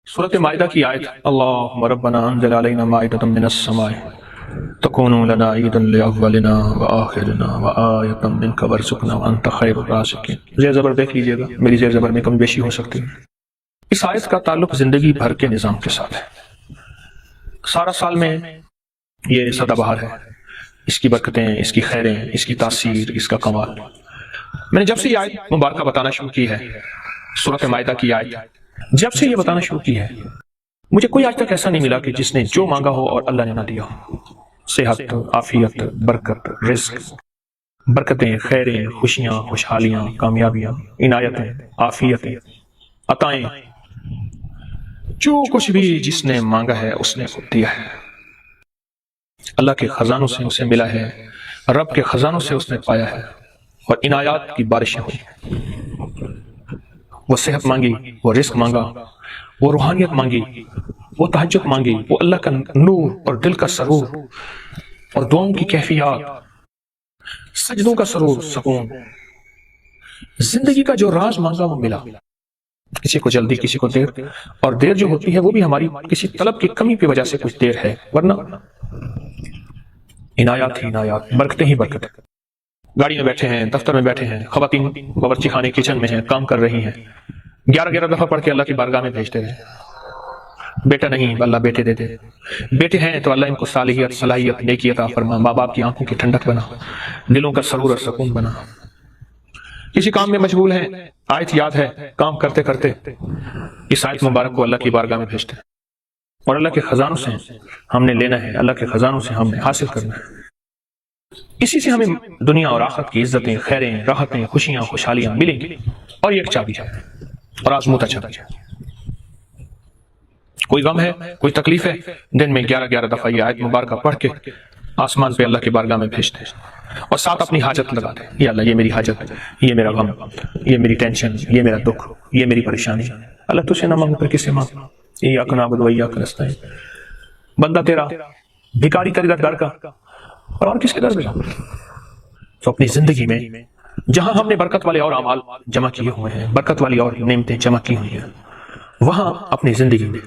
سورۃ مائدہ کی آیت اللہم ربنا انزل علینا مائدۃ من السماء تکون لنا عیدا لاولنا وآخرنا وآیۃ منک وارزقنا وانت خیر الرازقین۔ زیر زبر دیکھ لیجئے گا، میری زیر زبر میں کم بیشی ہو سکتی ہے۔ اس آیت کا تعلق زندگی بھر کے نظام کے ساتھ ہے۔ سارا سال میں یہ سدا بہار ہے، اس کی برکتیں، اس کی خیریں، اس کی تاثیر، اس کا کمال۔ میں نے جب سے یہ آیت مبارکہ بتانا شروع کی ہے، سورۃ مائدہ کی آیت، جب سے یہ بتانا شروع کی ہے، مجھے کوئی آج تک ایسا نہیں ملا کہ جس نے جو مانگا ہو اور اللہ نے نہ دیا ہو۔ صحت، عافیت، برکت، رزق، برکتیں، خیریں، خوشیاں، خوشحالیاں، کامیابیاں، عنایتیں، عافیتیں، عطائیں، جو کچھ بھی جس نے مانگا ہے اس نے خود دیا ہے۔ اللہ کے خزانوں سے اسے ملا ہے، رب کے خزانوں سے اس نے پایا ہے، اور عنایات کی بارشیں ہوئی۔ وہ صحت مانگی، وہ رزق مانگا، وہ روحانیت مانگی، وہ تہجد مانگی، وہ اللہ کا نور اور دل کا سرور اور دعاؤں کی کیفیات، سجدوں کا سرور، سکون، زندگی کا جو راز مانگا وہ ملا۔ کسی کو جلدی، کسی کو دیر، اور دیر جو ہوتی ہے وہ بھی ہماری کسی طلب کی کمی کی وجہ سے کچھ دیر ہے، ورنہ عنایات ہی عنایات، برکتیں ہی برکتیں۔ گاڑی میں بیٹھے ہیں، دفتر میں بیٹھے ہیں، خواتین باورچی خانے کچن میں ہیں، کام کر رہی ہیں، 11 دفعہ پڑھ کے اللہ کی بارگاہ میں بھیجتے رہے۔ بیٹا نہیں، اللہ بیٹے دے دے۔ بیٹے ہیں تو اللہ ان کو صلاحیت، نیکی عطا فرما، ماں باپ کی آنکھوں کی ٹھنڈک بنا، دلوں کا سرور اور سکون بنا۔ کسی کام میں مشغول ہیں، آیت یاد ہے، کام کرتے کرتے اس آیت مبارک کو اللہ کی بارگاہ میں بھیجتے ہیں، اور اللہ کے خزانوں سے ہم نے لینا ہے، اللہ کے خزانوں سے ہم نے حاصل کرنا ہے۔ اسی سے ہمیں دنیا اور آخرت کی عزتیں، خیریں، راحتیں، خوشیاں، خوشحالیاں ملیں گی۔ اور یہ ایک چابی ہے، اور آزموتا چابی ہے۔ کوئی غم ہے، کوئی تکلیف ہے، دن میں 11 دفعہ یہ آیت مبارکہ پڑھ کے آسمان پہ اللہ کی بارگاہ میں بھیجتے ہیں، اور ساتھ اپنی حاجت لگاتے ہیں۔ یا اللہ، یہ میری حاجت، یہ میرا غم، یہ میری ٹینشن، یہ میرا دکھ، یہ میری پریشانی، اللہ تجھ سے نہ مانگوں پھر کس سے مانگوں؟ ایاک نعبد و ایاک نستعین۔ بندہ تیرا، بھکاری تیرے در کا، اور کس کے در پہ جاؤں؟ تو اپنی زندگی میں جہاں ہم نے برکت والے اور اعمال جمع کیے ہوئے ہیں، برکت والی اور نعمتیں جمع کی ہوئی ہیں، وہاں اپنی زندگی میں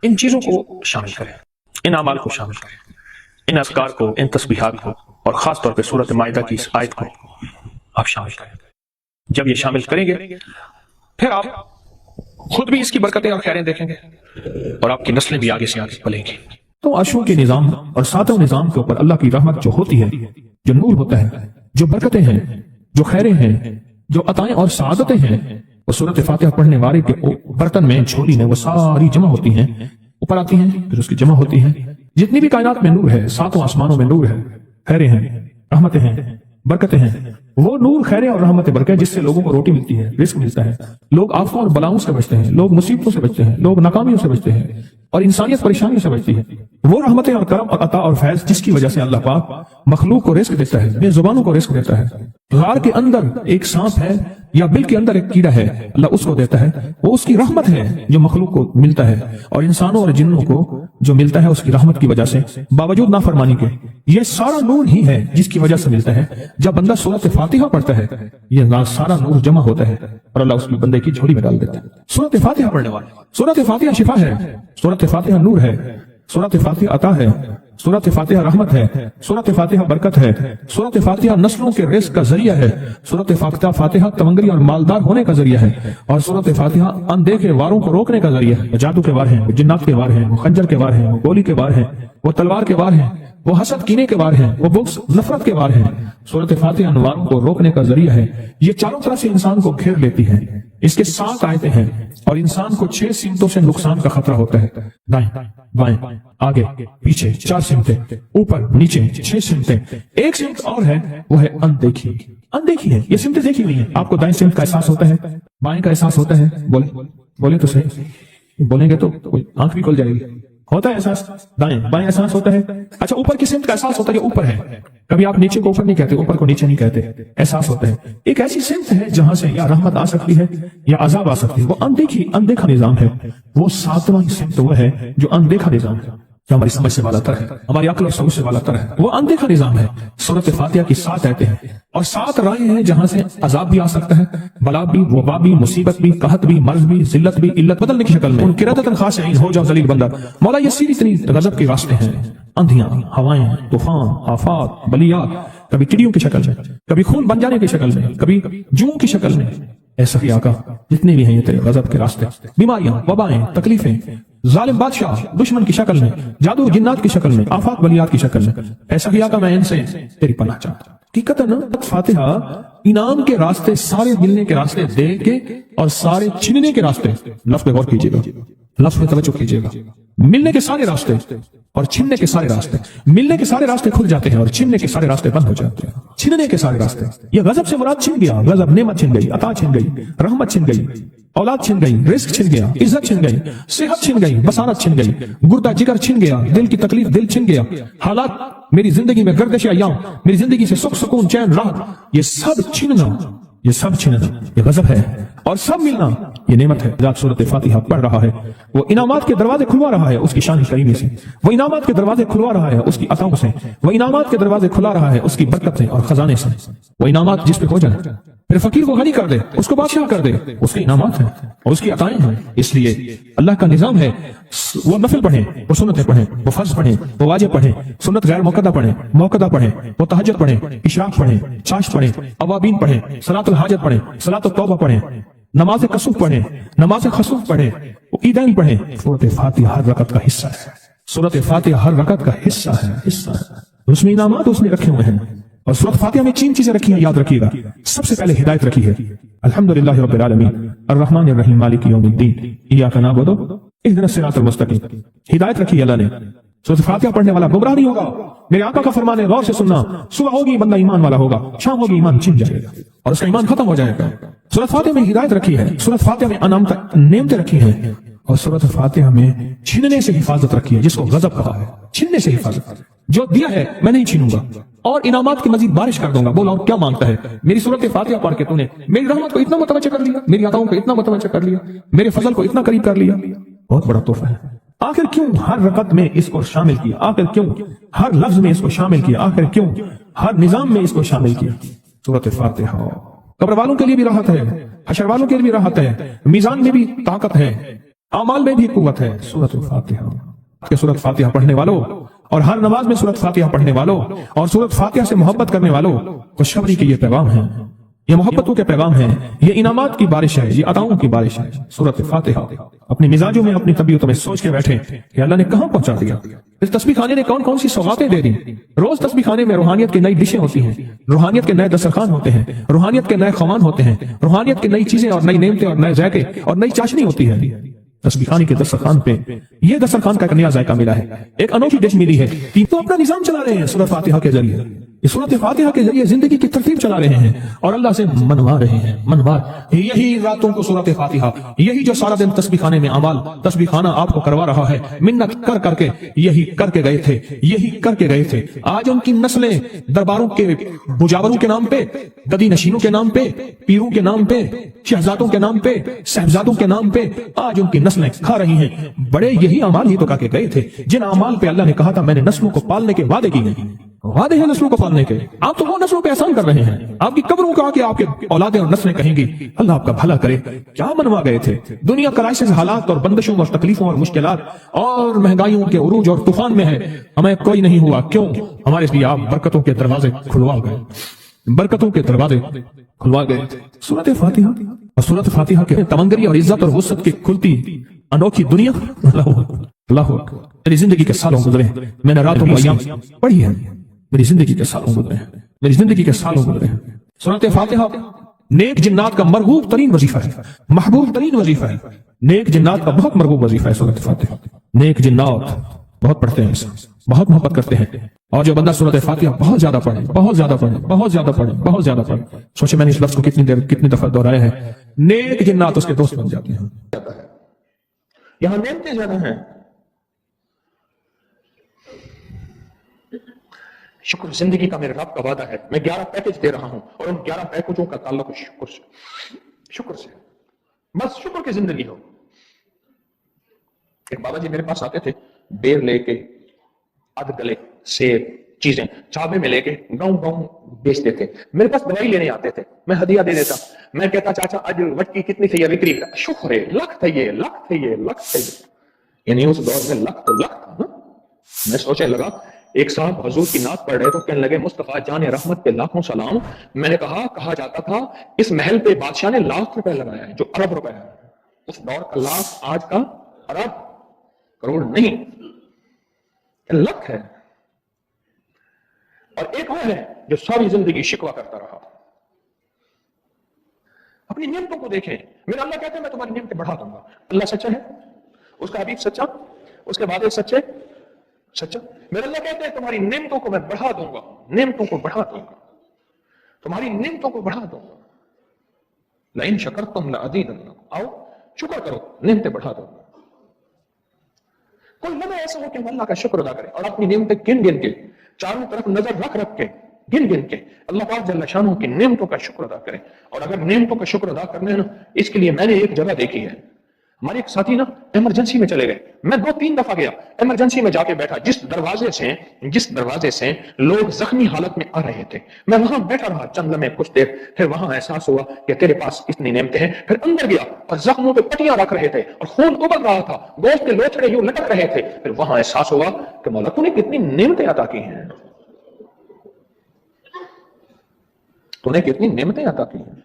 ان چیزوں کو شامل کریں، ان اعمال کو شامل کریں، ان اذکار کو، ان تسبیحات کو، اور خاص طور پہ سورۃ مائدہ کی اس آیت کو آپ شامل کریں۔ جب یہ شامل کریں گے پھر آپ خود بھی اس کی برکتیں اور خیریں دیکھیں گے، اور آپ کی نسلیں بھی آگے سے آگے پلیں گی۔ تو عشروں کے نظام اور ساتوں نظام کے اوپر اللہ کی رحمت جو ہوتی ہے، جو نور ہوتا ہے، جو برکتیں ہیں، جو خیریں ہیں، جو عطائیں اور سعادتیں ہیں، وہ سورۃ فاتحہ پڑھنے والے کے برتن میں، جھولی میں وہ ساری جمع ہوتی ہیں، اوپر آتی ہیں، پھر اس کی جمع ہوتی ہیں۔ جتنی بھی کائنات میں نور ہے، ساتوں آسمانوں میں نور ہے، خیریں ہیں، رحمتیں ہیں، برکتیں ہیں۔ وہ نور، خیریں اور رحمت برکت جس سے لوگوں کو روٹی ملتی ہے، رزق ملتا ہے، لوگ آفتوں اور بلاؤں سے بچتے ہیں، لوگ مصیبتوں سے بچتے ہیں، لوگ ناکامیوں سے بچتے ہیں، اور انسانیت پریشانیوں سے بچتی ہے۔ وہ رحمتیں اور کرم اور عطا اور فیض جس کی وجہ سے اللہ پاک مخلوق کو رزق دیتا ہے، بے زبانوں کو رزق دیتا ہے۔ غار کے اندر ایک سانپ ہے یا بل کے اندر ایک کیڑا ہے، اللہ اس کو دیتا ہے، وہ اس کی رحمت ہے جو مخلوق کو ملتا ہے، اور انسانوں اور جنوں کو جو ملتا ہے اس کی رحمت کی وجہ سے، باوجود نافرمانی کے۔ یہ سارا نور ہی ہے جس کی وجہ سے ملتا ہے۔ جب بندہ سورۃ فاتحہ پڑھتا ہے، یہ سارا نور جمع ہوتا ہے، اور اللہ اس کی بندے کی جھولی میں ڈال دیتا ہے۔ سورۃ فاتحہ پڑھنے والے، سورۃ فاتحہ شفا ہے، سورۃ فاتحہ نور ہے، سورۃ فاتحہ عطا ہے، سورۃ فاتحہ رحمت ہے، سورۃ فاتحہ برکت ہے، سورۃ فاتحہ نسلوں کے رزق کا ذریعہ ہے، سورۃ فاتحہ تمنگری اور مالدار ہونے کا ذریعہ ہے، اور سورۃ فاتحہ اندیکھے واروں کو روکنے کا ذریعہ ہے۔ وہ جادو کے وار ہیں، وہ جنات کے وار ہیں، وہ خنجر کے وار ہیں، وہ گولی کے وار ہیں، وہ تلوار کے وار ہیں، وہ حسد کینے کے وار ہیں، وہ بغض نفرت کے وار ہیں۔ سورۃ فاتحہ ان واروں کو روکنے کا ذریعہ ہے۔ یہ چاروں طرف سے انسان کو گھیر لیتی ہے۔ اس کے 7 آیتیں ہیں، اور انسان کو 6 سمتوں سے نقصان کا خطرہ ہوتا ہے۔ دائیں، بائیں، آگے، پیچھے، 4 سمتیں، اوپر، نیچے، 6 سمتیں۔ ایک سمت اور ہے، وہ ہے اندیکھی۔ اندیکھی ہے، یہ سمتیں دیکھی ہوئی ہیں۔ آپ کو دائیں سمت کا احساس ہوتا ہے، بائیں کا احساس ہوتا ہے، بولے تو صحیح، بولیں گے تو آنکھ بھی کھل جائے گی۔ ہوتا ہے احساس، دائیں بائیں احساس ہوتا ہے۔ اچھا، اوپر کی سمت کا احساس ہوتا ہے، یہ اوپر ہے۔ کبھی آپ نیچے کو اوپر نہیں کہتے، اوپر کو نیچے نہیں کہتے، احساس ہوتا ہے۔ ایک ایسی سمت ہے جہاں سے یا رحمت آ سکتی ہے یا عذاب آ سکتی ہے، وہ اندیکھا نظام ہے۔ وہ 7واں سمت وہ ہے جو اندیکھا نظام ہے۔ جو ہماری سمجھ سے بالاتر ہے، ہماری عقل اور سمجھ سے بالاتر ہے، وہ اندیکھا نظام ہے۔ سورۃ فاتحہ کی 7 آیتیں ہیں اور 7 راہیں ہیں جہاں سے عذاب بھی آ سکتا ہے، بلا بھی، وبا بھی، مصیبت بھی، قحط بھی، مرض بھی، ذلت بھی، علت بدلنے کی شکل میں۔ ان قرادۃ خاشعین، ہو جاؤ ذلیل بندہ۔ مولا یہ سیدھی اتنی غضب کے راستے ہیں، اندھیاں، ہوائیں، طوفان، آفات، بلیات، کبھی چڑیوں کی شکل میں، کبھی خون بن جانے کی شکل میں، کبھی جوں کی شکل میں۔ اے سخی آقا، جتنے بھی ہیں یہ تیرے غضب کے راستے، بیماریاں، وبائیں، تکلیفیں، ظالم بادشاہ دشمن کی شکل میں، جادو جنات کی شکل میں، آفات بلیات کی شکل میں، اے سخی آقا میں ان سے تیری پناہ چاہتا ہوں۔ حقیقت نا فاتحہ انعام کے راستے، سارے ملنے کے راستے دے کے اور سارے چھننے کے راستے، لفظ پہ غور کیجیے گا، لفظ پہ توجہ کیجیے گا۔ ملنے کے سارے راستے اور چھننے کے سارے راستے، ملنے کے سارے راستے کھل جاتے ہیں اور چھننے کے سارے راستے بند ہو جاتے ہیں۔ چھننے کے سارے راستے، یہ غضب سے مراد چھن گیا، غضب نعمت چھن گئی، عطا چھن گئی، رحمت چھن گئی، اولاد چھن گئی، رزق چھن گیا، عزت چھن گئی، صحت چھن گئی، بصارت چھن گئی، گردہ جگر چھن گیا، دل کی تکلیف دل چھن گیا، حالات میری زندگی میں گردش ایام، میری زندگی سے سکھ سکون چین راحت، یہ سب چھننا، یہ سب چھننا یہ غضب ہے، اور سب ملنا یہ نعمت ہے۔ جب سورۃ فاتحہ پڑھ رہا ہے وہ انعامات کے دروازے کھلوا رہا ہے اس کی شان کریمی سے، وہ انعامات کے دروازے کھلوا رہا ہے اس کی عطاؤں سے، وہ انعامات کے دروازے کھلا رہا ہے اس کی برکت سے اور خزانے سے۔ وہ انعامات جس پہ ہو جائے، پھر فقیر کو غنی کر دے، اس کو بادشاہ کر دے، اس کے انعامات ہیں اور اس کی عطائیں ہیں۔ اس لیے اللہ کا نظام ہے، وہ نفل پڑھیں، وہ سنتیں پڑھیں، وہ فرض پڑھیں، وہ واجب پڑھیں، سنت غیر موقدہ پڑھیں، موقدہ پڑھیں، وہ تہجد پڑھیں، اشراق پڑھیں، چاشت پڑھیں، اوابین پڑھیں، صلاۃ الحاجت پڑھیں، صلاۃ التوبہ پڑھیں، نماز کسوف پڑھیں، نماز خسوف پڑھیں، عیدین پڑھیں۔ سورۃ فاتحہ ہر رکعت کا حصہ ہے، سورۃ فاتحہ ہر رکعت کا حصہ ہے، اس میں انعامات اس نے رکھے ہوئے ہیں۔ اور سورۃ فاتحہ میں 3 چیزیں رکھی ہیں، یاد رکھیے گا۔ سب سے پہلے ہدایت رکھی ہے، الحمدللہ رب العالمین الرحمن الرحیم مالک یوم الدین ایاک نعبد اهدنا الصراط المستقیم۔ ہدایت رکھی ہے اللہ نے۔ سورۃ فاتحہ پڑھنے والا گمراہ نہیں ہوگا، میرے آقا کا فرمان ہے غور سے سننا، صبح ہوگی بندہ ایمان والا ہوگا، شام ہوگی ایمان چھن جائے گا اور اس کا ایمان ختم ہو جائے گا۔ سورۃ فاتحہ میں ہدایت رکھی ہے، سورۃ فاتحہ میں نعمتیں رکھی ہیں، اور سورۃ فاتحہ میں چھننے سے حفاظت رکھی ہے، جس کو غضب کہا ہے، چھننے سے حفاظت۔ جو دیا ہے میں نہیں چھینوں گا اور انعامات کی مزید بارش کر دوں گا۔ بولا اور کیا مانگتا ہے؟ میری سورۃ فاتحہ پڑھ کے تو نے میری رحمت کو اتنا متوجہ کر لیا، میری عطاؤں کو اتنا متوجہ کر لیا، میرے فضل کو اتنا قریب کر لیا، بہت بڑا تحفہ ہے۔ آخر کیوں ہر رکعت میں اس کو شامل کیا؟ آخر کیوں ہر لفظ میں اس کو شامل کیا؟ آخر کیوں ہر نظام میں اس کو شامل کیا؟ سورۃ فاتحہ قبر والوں کے لیے بھی راحت ہے، حشر والوں کے لیے بھی راحت ہے، میزان میں بھی طاقت ہے، اعمال میں بھی قوت ہے۔ سورۃ فاتحہ کہ سورۃ فاتحہ پڑھنے والوں اور ہر نماز میں سورۃ فاتحہ پڑھنے والوں اور سورۃ فاتحہ سے محبت کرنے والوں خوشخبری کے یہ پیغام ہیں، یہ محبتوں کے پیغام ہیں، یہ انعامات کی بارش ہے، یہ عطاؤں کی بارش ہے۔ سورۃ فاتحہ اپنی مزاجوں میں، اپنی طبیعتوں میں سوچ کے بیٹھے کہ اللہ نے کہاں پہنچا دیا، اس تسبیح خانے نے کون کون سی سوغاتیں دے دی۔ روز تسبیح خانے میں روحانیت کی نئی ڈشیں ہوتی ہیں، روحانیت کے نئے دسترخوان ہوتے ہیں، روحانیت کے نئے خوان ہوتے ہیں، روحانیت کی نئی چیزیں اور نئی نعمتیں اور نئے ذائقے اور نئی چاشنی ہوتی ہے۔ تسبیح خانے کے دسترخوان پہ یہ دسترخوان کا ایک نیا ذائقہ ملا ہے، ایک انوکھی ڈش ملی ہے۔ تو اپنا نظام چلا رہے ہیں سورۃ فاتحہ کے ذریعے، اس سورۃ فاتحہ کے ذریعے زندگی کی ترتیب چلا رہے ہیں اور اللہ سے منوا رہے ہیں، منوا یہی راتوں کو سورۃ فاتحہ، یہی جو سارا دن تسبیح خانے میں اعمال تسبیح خانہ آپ کو کروا رہا ہے، منت کر کر کے یہی کر کے گئے تھے، یہی کر کے گئے تھے۔ آج ان کی نسلیں درباروں کے مجاوروں کے نام پہ، گدی نشینوں کے نام پہ، پیروں کے نام پہ، شہزادوں کے نام پہ، صاحبزادوں کے نام پہ آج ان کی نسلیں کھا رہی ہیں۔ بڑے یہی اعمال ہی تو کہا کے گئے تھے جن اعمال پہ اللہ نے کہا تھا میں نے نسلوں کو پالنے کے وعدے کیے ہیں، وعدے ہیں نسلوں کو پالنے کے۔ آپ تو وہ نسلوں پہ احسان کر رہے ہیں، آپ کی قبروں کا کہ آپ کے اولادیں اور نسلیں کہیں گی اللہ آپ کا بھلا کرے۔ کیا منوا گئے تھے؟ دنیا کرائسس حالات اور بندشوں اور تکلیفوں اور مشکلات اور مہنگائیوں کے عروج اور طوفان میں ہے، ہمیں کوئی نہیں ہوا، کیوں؟ ہمارے لیے آپ برکتوں کے دروازے کھلوا گئے، برکتوں کے دروازے کھلوا گئے۔ سورۃ فاتحہ اور سورۃ فاتحہ کے تمنگری اور عزت اور وسعت کی کھلتی انوکھی دنیا، اللہ میری زندگی کے سالوں گزرے، میں نے راتوں کو ایام پڑھی ہے، میری زندگی کے سالوں گزرے ہیں، میری زندگی کے سالوں گزرے ہیں۔ سورۃ فاتحہ نیک جنات کا مرغوب ترین وظیفہ ہے، محبوب ترین وظیفہ ہے، نیک جنات کا بہت مرغوب وظیفہ ہے سورۃ فاتحہ۔ نیک جنات بہت پڑھتے ہیں، بہت محبت کرتے ہیں، اور جو بندہ سورۃ فاتحہ بہت زیادہ پڑھے، بہت زیادہ پڑھے، بہت زیادہ پڑھے، بہت زیادہ پڑھے، سوچے میں نے اس لفظ کو کتنی دیر کتنی دفعہ دہرایا ہے، نیک جنات اس کے دوست بن جاتے ہیں۔ یہاں نعمتیں زیادہ ہیں۔ شکر زندگی کا میرے رب کا وعدہ ہے، میں 11 پیکج دے رہا ہوں اور ان 11 پیکجوں کا تعلق شکر سے، بس شکر کی زندگی ہو۔ ایک بابا جی میرے پاس آتے تھے، بیر لے کے آدھ گلے سیب چیزیں چابے میں لے کے گاؤں گاؤں بیچتے تھے. میرے پاس دوائی لینے آتے تھے, میں ہدیہ دے دیتا. میں کہتا چاچا آج وٹکی کتنی تھی بکری کا؟ شکر ہے, لکھ تھے یہ, لکھ تھے یہ, لکھ تھے یہ. یعنی اس دور میں لکھ تو لکھ تھا نا. میں سوچنے لگا, ایک صاحب حضور کی نعت پڑھ رہے تو کہنے لگے مصطفیٰ جان رحمت پہ لاکھوں سلام. میں نے کہا جاتا تھا اس محل پہ بادشاہ نے لاکھ روپے لگایا ہے, جو ارب روپے ہے. اس دور کا لاکھ آج کا ارب کروڑ نہیں, لکھ ہے. اور ایک وہ ہے جو ساری زندگی شکوہ کرتا رہا. اپنی نعمتوں کو دیکھیں. میرا اللہ کہتے ہیں میں تمہاری نعمتیں بڑھا دوں گا. اللہ سچا ہے, اس کا حبیب سچا, اس کے بعد سچے سچا. میرا اللہ کہتے ہیں تمہاری نعمتوں کو میں بڑھا دوں گا, نعمتوں کو بڑھا دوں گا, تمہاری نعمتوں کو بڑھا دوں گا. لئن شکرتم لازیدنکم, آؤ شکر کرو, نعمتیں بڑھا دوں گا. کوئی لمحہ ایسا ہو کہ ہم اللہ کا شکر ادا کریں اور اپنی نعمتیں گن گن کے, چاروں طرف نظر رکھ کے, گن گن کے اللہ پاک جل شانہ کی نعمتوں کا شکر ادا کریں. اور اگر نعمتوں کا شکر ادا کرنا ہے نا, اس کے لیے میں نے ایک جگہ دیکھی ہے. ہمارے ایک ساتھی نا ایمرجنسی میں چلے گئے. میں 2-3 دفعہ گیا, ایمرجنسی میں جا کے بیٹھا. جس دروازے سے لوگ زخمی حالت میں آ رہے تھے, میں وہاں بیٹھا رہا چند لمحے, کچھ دیر. پھر وہاں احساس ہوا کہ تیرے پاس اتنی نعمتیں ہیں. پھر اندر گیا اور زخموں پہ پٹیاں رکھ رہے تھے اور خون ابل رہا تھا, گوشت کے لوتھڑے یوں لٹک رہے تھے. پھر وہاں احساس ہوا کہ مولا تو نے کتنی نعمتیں عطا کی ہیں, تو نے کتنی نعمتیں عطا کی ہیں.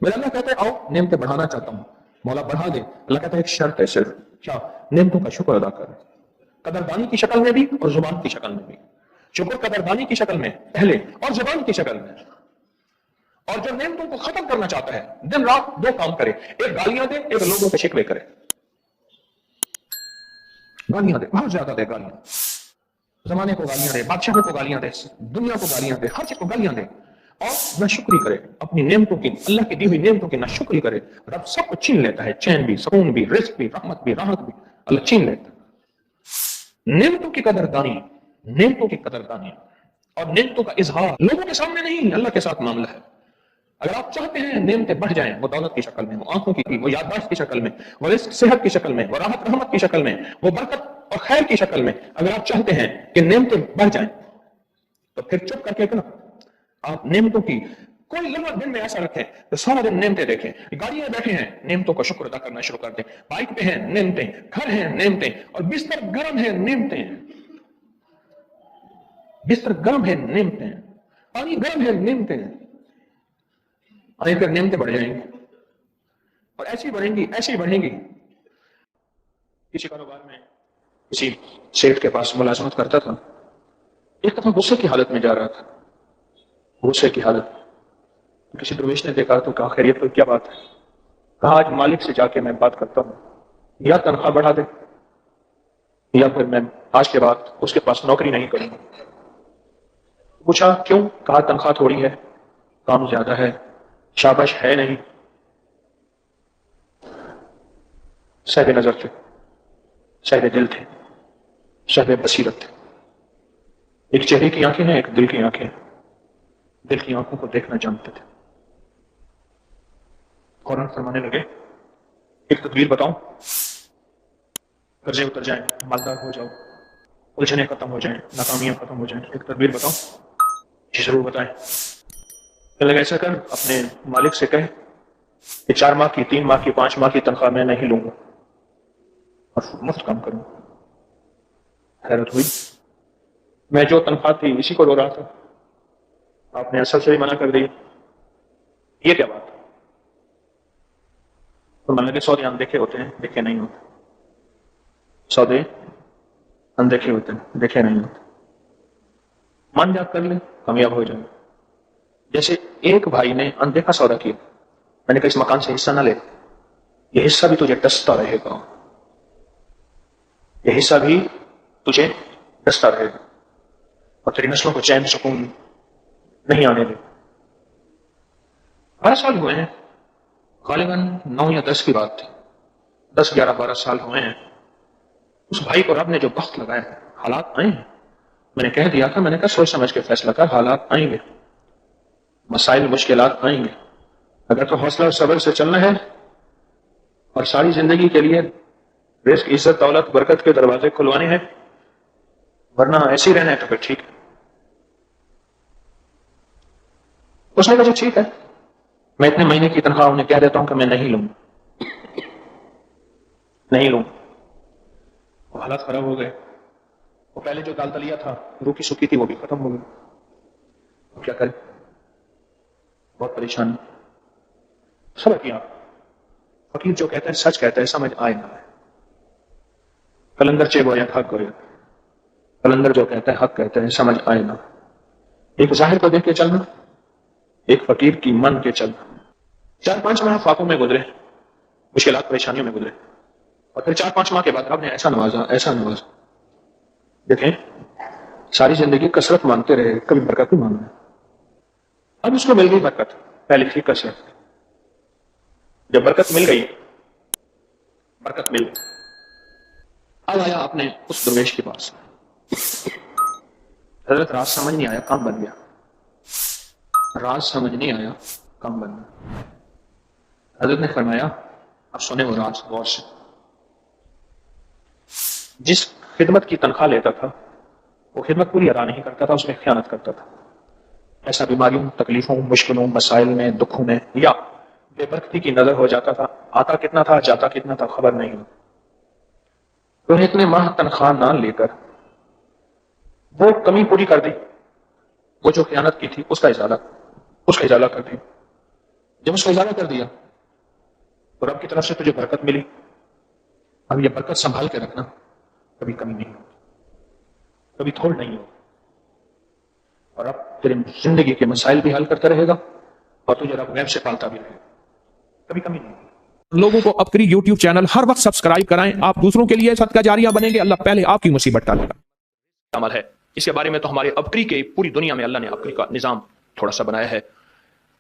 میرا اللہ کہتا ہے آؤ نعمتیں بڑھانا چاہتا ہوں. مولا بڑھا دے. اللہ کہتا ہے ایک شرط ہے صرف, کیا؟ نعمتوں کا شکر ادا کر, قدردانی کی شکل میں بھی اور زبان کی شکل میں بھی. شکر قدردانی کی شکل میں پہلے اور زبان کی شکل میں. اور جو نعمتوں کو ختم کرنا چاہتا ہے دن رات 2 کام کرے, ایک گالیاں دے, ایک لوگوں کے شکوے کرے. گالیاں دے, بہت زیادہ دے گالیاں, زمانے کو گالیاں دے, بادشاہوں کو گالیاں دے, دنیا کو گالیاں دے, ہر چیز کو گالیاں دے. اور نہ شکری کرے اپنی نعمتوں کی, اللہ کی دی ہوئی نعمتوں کی نہ شکری کرے. رب سب کو چھین لیتا ہے, چین بھی, سکون بھی, رزق بھی, رحمت بھی, راحت بھی, اللہ چھین لیتا ہے. نعمتوں کی قدردانی, نعمتوں کی قدردانی اور نعمتوں کا اظہار لوگوں کے سامنے نہیں, اللہ کے ساتھ معاملہ ہے. اگر آپ چاہتے ہیں نعمتیں بڑھ جائیں, وہ دولت کی شکل میں, وہ آنکھوں کی, وہ یادداشت کی شکل میں, وہ رزق صحت کی شکل میں, وہ راحت رحمت کی شکل میں, وہ برکت اور خیر کی شکل میں, اگر آپ چاہتے ہیں کہ نعمتیں بڑھ جائیں تو پھر چپ کر کے نا آپ نعمتوں کی کوئی لمحہ دن میں ایسا رکھیں تو سارا دن نعمتیں دیکھیں. گاڑی میں بیٹھے ہیں, نعمتوں کا شکر ادا کرنا شروع کر دیں. بائک پہ ہیں, نعمتیں, گھر ہیں, نعمتیں, اور بستر گرم ہے, نعمتیں, بستر گرم ہے, نعمتیں, پانی گرم ہے, نعمتیں. پھر نعمتیں بڑھ جائیں گی اور ایسی بڑھیں گی, ایسی بڑھیں گی. کسی کاروبار میں کسی سیٹ کے پاس ملازمت کرتا تھا. ایک دفعہ غصے کی حالت میں جا رہا تھا, غصے کی حالت. کسی درویش نے دیکھا تو کہا خیریت تو کیا بات ہے؟ کہا آج مالک سے جا کے میں بات کرتا ہوں, یا تنخواہ بڑھا دے یا پھر میں آج کے بعد اس کے پاس نوکری نہیں کروں گا. پوچھا کیوں؟ کہا تنخواہ تھوڑی ہے, کام زیادہ ہے, شاباش ہے نہیں. صاحب نظر تھے, صاحب دل تھے, صاحب بصیرت تھے. ایک چہرے کی آنکھیں ہیں, ایک دل کی آنکھیں ہیں. دل کی آنکھوں کو دیکھنا جانتے تھے. فوراً فرمانے لگے ایک تدبیر بتاؤں, قرضے اتر جائیں, مالدار ہو جاؤ, الجھنیں ختم ہو جائیں, ناکامیاں ختم ہو جائیں, ایک تدبیر بتاؤں. جی ضرور بتائیں. کہنے لگے ایسا کر اپنے مالک سے کہے کہ 4 ماہ کی, 3 ماہ کی, 5 ماہ کی تنخواہ میں نہیں لوں گا اور مفت کام کروں. حیرت ہوئی, میں جو تنخواہ تھی اسی کو رو رہا تھا, آپ نے اصل سے بھی منع کر دی, یہ کیا بات؟ تو میں نے کہا سودے اندیکھے ہوتے ہیں, دیکھے نہیں ہوتے. سودے اندیکھے ہوتے ہیں, دیکھے نہیں ہوتے. من جا کر لے, کامیاب ہو جائے. جیسے ایک بھائی نے اندیکھا سودا کیا, میں نے کہا اس مکان سے حصہ نہ لے, یہ حصہ بھی تجھے ڈستا رہے گا, یہ حصہ بھی تجھے ڈستا رہے گا اور تیری نسلوں کو چین سکون نہیں آنے دے. 12 سال ہوئے ہیں, غالباً 9 یا 10 کی بات تھی, 10, 11, 12 سال ہوئے ہیں. اس بھائی کو رب نے جو بخت لگایا ہے, حالات آئے ہیں. میں نے کہہ دیا تھا, میں نے کہا سوچ سمجھ کے فیصلہ کر, حالات آئیں گے, مسائل مشکلات آئیں گے. اگر تو حوصلہ اور صبر سے چلنا ہے اور ساری زندگی کے لیے رزق, عزت, دولت, برکت کے دروازے کھلوانے ہیں ورنہ ایسے ہی رہنا ہے تو پھر ٹھیک ہے. اس نے کہا ٹھیک ہے، میں اتنے مہینے کی تنخواہ انہیں کہہ دیتا ہوں کہ میں نہیں لوں نہیں لوں. وہ حالات خراب ہو گئے. وہ پہلے جو دال دلیا تھا روکی سکی تھی وہ بھی ختم ہو گئی. کیا کرے؟ بہت پریشانی. صبر کیا. فقیر جو کہتا ہے سچ کہتا ہے، سمجھ آئے نہ آئے. کلندر چے گویا حق گویا. کلندر جو کہتا ہے حق کہتا ہے، سمجھ آئے نہ. ایک ظاہر کو دیکھ کے چلنا، ایک فقیر کی من کے چلنا. 4-5 ماہ فاقوں میں گزرے، مشکلات پریشانیوں میں گزرے، اور پھر 4-5 ماہ کے بعد رب نے ایسا نوازا ایسا نوازا. دیکھیں ساری زندگی کثرت مانگتے رہے، کبھی برکت نہیں مانگنا. اب اس کو مل گئی برکت. پہلے تھی کثرت، جب برکت مل گئی، برکت مل گئی، اب آیا اپنے اس درویش کے پاس. حضرت راز سمجھ نہیں آیا، کام بن گیا. راز سمجھ نہیں آیا، کام بن گیا. حضرت نے فرمایا اب سنے وہ راز غور سے. جس خدمت کی تنخواہ لیتا تھا وہ خدمت پوری ادا نہیں کرتا تھا، اس میں خیانت کرتا تھا. ایسا بیماریوں، تکلیفوں، مشکلوں، مسائل میں، دکھوں میں یا بے برکتی کی نظر ہو جاتا تھا. آتا کتنا تھا، جاتا کتنا تھا، خبر نہیں. تو اتنے ماہ تنخواہ نہ لے کر وہ کمی پوری کر دی. وہ جو خیانت کی تھی اس کا ازالہ کر دی. جب اس کو ازالہ کر دیا تو رب کی طرف سے تجھے برکت ملی. اب یہ برکت سنبھال کے رکھنا، کبھی کمی نہیں ہو، کبھی تھوڑ نہیں ہو. اور اب تیرے زندگی کے مسائل بھی حل کرتا رہے گا اور تجھے رب غیب سے پالتا بھی رہے گا، کبھی کمی نہیں ہو. لوگوں کو اپکری یوٹیوب چینل ہر وقت سبسکرائب کرائیں. آپ دوسروں کے لیے صدقہ جاریہ بنیں گے، اللہ پہلے آپ کی مصیبت ٹالے گا. عمل ہے اس کے بارے میں تو ہمارے ابکری کے پوری دنیا میں اللہ نے ابکری کا نظام تھوڑا سا بنایا ہے،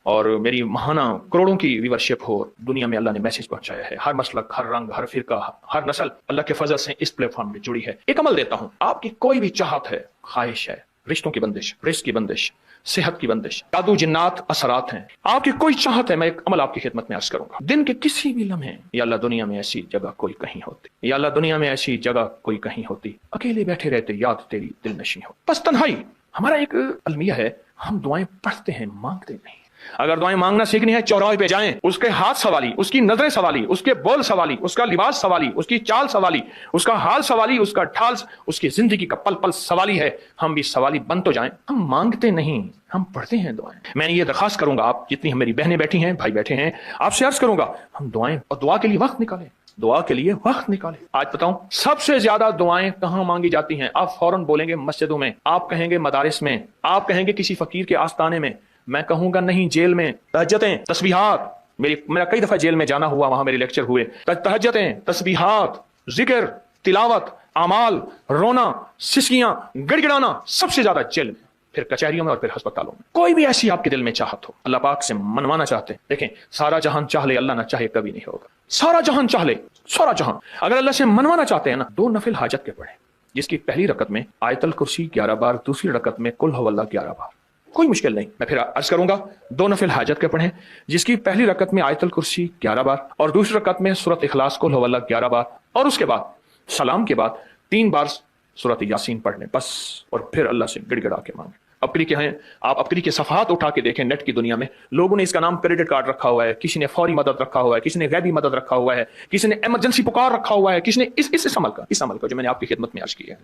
اور میری ماہانہ کروڑوں کی ویورشپ ہو. دنیا میں اللہ نے میسج پہنچایا ہے. ہر مسلک، ہر رنگ، ہر فرقہ، ہر نسل اللہ کے فضل سے اس پلیٹ فارم میں جڑی ہے. ایک عمل دیتا ہوں، آپ کی کوئی بھی چاہت ہے، خواہش ہے، رشتوں کی بندش، رزق کی بندش، صحت کی بندش، جادو جنات اثرات ہیں، آپ کی کوئی چاہت ہے، میں ایک عمل آپ کی خدمت میں عرض کروں گا. دن کے کسی بھی لمحے، یا اللہ دنیا میں ایسی جگہ کوئی کہیں ہوتی، یا اللہ دنیا میں ایسی جگہ کوئی کہیں ہوتی، اکیلے بیٹھے رہتے، یاد تیری دل نشیں ہو. بس تنہائی. ہمارا ایک المیہ ہے، ہم دعائیں پڑھتے ہیں، مانگتے نہیں. اگر دعائیں مانگنا سیکھنی ہے، چوراہے پہ جائیں، اس کے ہاتھ سوالی، اس کی نظریں سوالی، اس کے بول سوالی، اس کا لباس سوالی، اس کی چال سوالی، اس کا حال سوالی، اس کا ڈھال، اس کی زندگی کا پل پل سوالی ہے. ہم بھی سوالی بن تو جائیں. ہم مانگتے نہیں، ہم پڑھتے ہیں دعائیں. میں نے یہ درخواست کروں گا، آپ جتنی میری بہنیں بیٹھی ہیں، بھائی بیٹھے ہیں، آپ سے عرض کروں گا، ہم دعائیں اور دعا کے لیے وقت نکالیں. دعا کے لیے وقت نکالیں. آج بتاؤں سب سے زیادہ دعائیں کہاں مانگی جاتی ہیں؟ آپ فوراً بولیں گے مسجدوں میں، آپ کہیں گے مدارس میں، آپ کہیں گے کسی فقیر کے آستانے میں. میں کہوں گا نہیں، جیل میں. تہجدیں، تسبیحات. میرا کئی دفعہ جیل میں جانا ہوا، وہاں میرے لیکچر ہوئے. تہجدیں، تسبیحات، ذکر، تلاوت، اعمال، رونا، سسکیاں، گڑ گڑانا، سب سے زیادہ جیل میں، پھر کچہریوں میں، اور پھر ہسپتالوں میں. کوئی بھی ایسی آپ کے دل میں چاہت ہو، اللہ پاک سے منوانا چاہتے ہیں. دیکھیں سارا جہان چاہ لے، اللہ نہ چاہے کبھی نہیں ہوگا. سارا جہان چاہ لے، سارا جہان. اگر اللہ سے منوانا چاہتے ہیں نا، 2 نفل حاجت کے پڑھیں، جس کی پہلی رکعت میں آیت الکرسی 11 بار، دوسری رکعت میں قل هو اللہ 11 بار. کوئی مشکل نہیں. میں پھر عرض کروں گا، 2 نفل حاجت کے پڑھیں، جس کی پہلی رکعت میں آیت الکرسی 11 بار، اور دوسری رکعت میں سورۃ اخلاص قل هو اللہ 11 بار، اور اس کے بعد سلام کے بعد 3 بار سورۃ یاسین پڑھ لیں بس. اور پھر اللہ سے گڑ گڑا کے مانگیں. ابکری کے ہیں، آپ ابکری کے صفحات اٹھا کے دیکھیں. نیٹ کی دنیا میں لوگوں نے اس کا نام کریڈٹ کارڈ رکھا ہوا ہے، کسی نے فوری مدد رکھا ہوا ہے، کسی نے غیبی مدد رکھا ہوا ہے، کسی نے ایمرجنسی پکار رکھا ہوا ہے، کسی نے اس عمل کا جو میں نے آپ کی خدمت میں عرض کی ہے.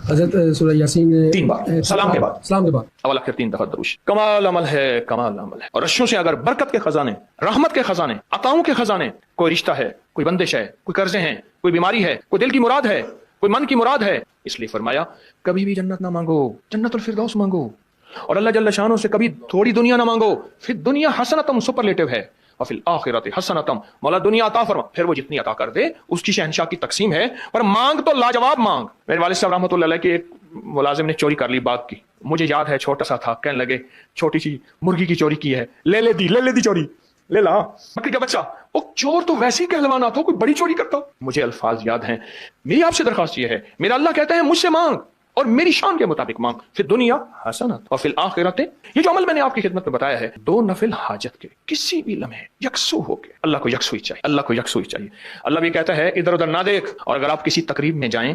حضرت سورہ یاسین 3 بار سلام کے بعد، اول آخر 3 دفعہ دروش. کمال عمل ہے، کمال عمل ہے. اور رشوں سے اگر برکت کے خزانے، رحمت کے خزانے، عطاؤں کے خزانے، کوئی رشتہ ہے، کوئی بندش ہے، کوئی قرضے ہیں، کوئی بیماری ہے، کوئی دل کی مراد ہے، کوئی من کی مراد ہے، اس لیے فرمایا کبھی بھی جنت نہ مانگو، جنت الفردوس مانگو. اور اللہ جل شانہ سے کبھی تھوڑی دنیا نہ مانگو. پھر دنیا حسنتم سپرلیٹو ہے، اور پھر آخرت حسنتم، مولا دنیا عطا فرما، پھر وہ جتنی عطا کر دے اس کی شہنشاہ کی تقسیم ہے. پر مانگ تو لاجواب مانگ. میرے والد صاحب رحمۃ اللہ علیہ کے ایک ملازم نے چوری کر لی باغ کی. مجھے یاد ہے چھوٹا سا تھا، کہنے لگے چھوٹی سی مرغی کی چوری کی ہے، لے لے دی چوری، لے لا. بکری کا بچہ، وہ چور تو ویسے ہی کہلوانا تھا، کوئی بڑی چوری کرتا. مجھے الفاظ یاد ہیں. میری آپ سے درخواست یہ ہے، میرا اللہ کہتا ہے مجھ سے مانگ، اور میری شان کے مطابق مانگ. پھر دنیا حسنت اور پھر آخرت. یہ جو عمل میں نے آپ کی خدمت میں بتایا ہے، 2 نفل حاجت کے کسی بھی لمحے یکسو ہو کے، اللہ کو یکسوئی چاہیے، اللہ کو یکسوئی چاہیے. اللہ بھی کہتا ہے ادھر ادھر نہ دیکھ. اور اگر آپ کسی تقریب میں جائیں